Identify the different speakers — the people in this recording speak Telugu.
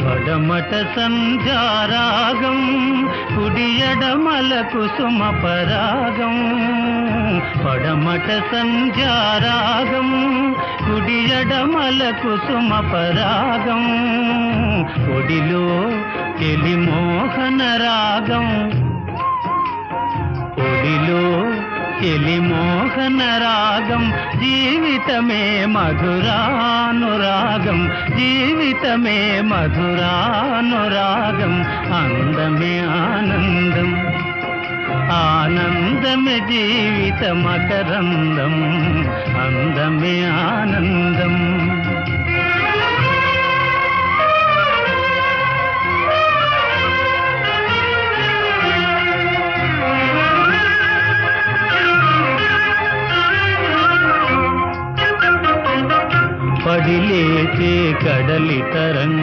Speaker 1: పడమట సంధ్యారాగం కుడియడమల కుసుమ పరాగం పడమట సంధ్యారాగం కుడియడమల కుసుమ పరాగం ఒడిలో చెలి మోహన రాగం ఒడిలో చెలి మోహన రాగం జీవితమే మధురానురాగం జీవితమే మధురానురాగం అందమే ఆనందం ఆనందమే జీవిత మకరందం అందమే ఆనందం పడిలేచే కడలి తరంగం